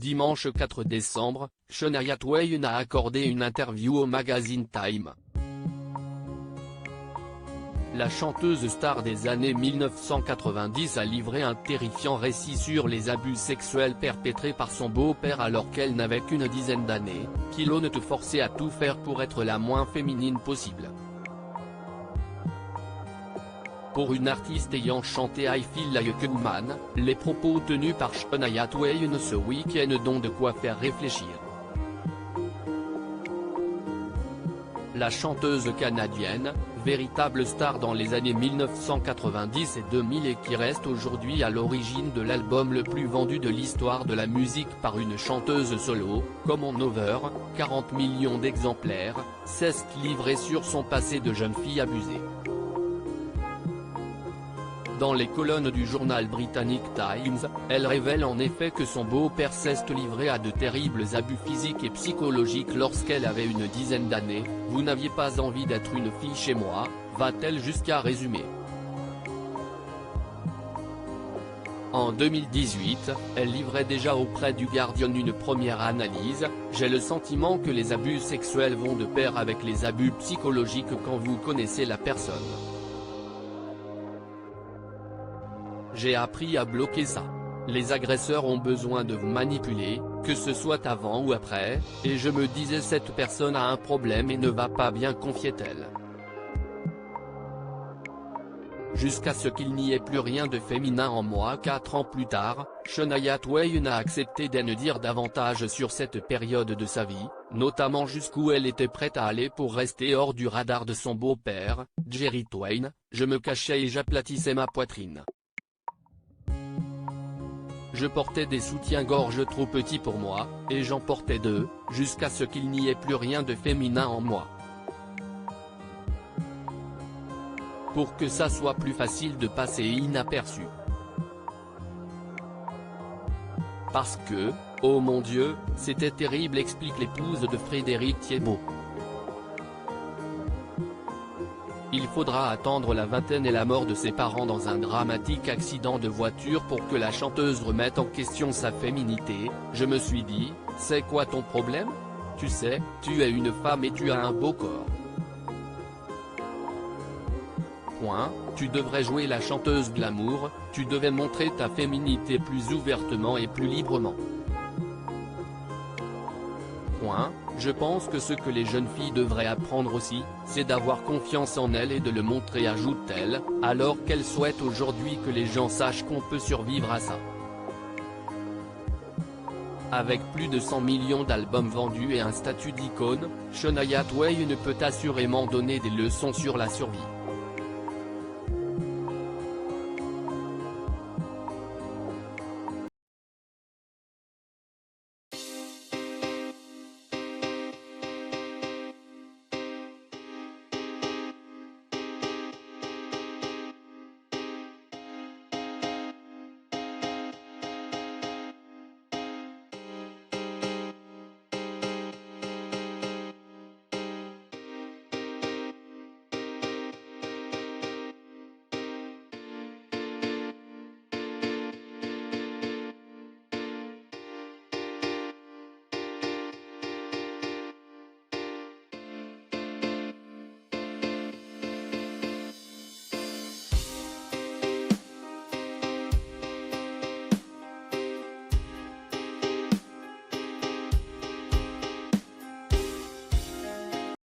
Dimanche 4 décembre, Shania Twain a accordé une interview au magazine Time. La chanteuse star des années 1990 a livré un terrifiant récit sur les abus sexuels perpétrés par son beau-père alors qu'elle n'avait qu'une dizaine d'années, qui l'ont forcée à tout faire pour être la moins féminine possible. Pour une artiste ayant chanté I Feel Like a Woman, les propos tenus par Shania Twain ce week-end ont de quoi faire réfléchir. La chanteuse canadienne, véritable star dans les années 1990 et 2000 et qui reste aujourd'hui à l'origine de l'album le plus vendu de l'histoire de la musique par une chanteuse solo, Come On Over, 40 millions d'exemplaires, s'est livrée sur son passé de jeune fille abusée. Dans les colonnes du journal britannique Times, elle révèle en effet que son beau-père s'est livré à de terribles abus physiques et psychologiques lorsqu'elle avait une dizaine d'années. « Vous n'aviez pas envie d'être une fille chez moi », va-t-elle jusqu'à résumer. En 2018, elle livrait déjà auprès du Guardian une première analyse. « J'ai le sentiment que les abus sexuels vont de pair avec les abus psychologiques quand vous connaissez la personne. J'ai appris à bloquer ça. Les agresseurs ont besoin de vous manipuler, que ce soit avant ou après, et je me disais cette personne a un problème et ne va pas bien, confiait-elle. Jusqu'à ce qu'il n'y ait plus rien de féminin en moi. 4 ans plus tard, Shania Twain a accepté d'en dire davantage sur cette période de sa vie, notamment jusqu'où elle était prête à aller pour rester hors du radar de son beau-père, Jerry Twain. Je me cachais et j'aplatissais ma poitrine. Je portais des soutiens-gorge trop petits pour moi, et j'en portais 2, jusqu'à ce qu'il n'y ait plus rien de féminin en moi. Pour que ça soit plus facile de passer inaperçu. Parce que, oh mon Dieu, c'était terrible, explique l'épouse de Frédéric Thiébaut. Il faudra attendre la vingtaine et la mort de ses parents dans un dramatique accident de voiture pour que la chanteuse remette en question sa féminité. Je me suis dit, c'est quoi ton problème? Tu sais, tu es une femme et tu as un beau corps. Tu devrais jouer la chanteuse glamour, tu devais montrer ta féminité plus ouvertement et plus librement. Je pense que ce que les jeunes filles devraient apprendre aussi, c'est d'avoir confiance en elles et de le montrer, ajoute-t-elle, alors qu'elle souhaite aujourd'hui que les gens sachent qu'on peut survivre à ça. Avec plus de 100 millions d'albums vendus et un statut d'icône, Shania Twain peut assurément donner des leçons sur la survie.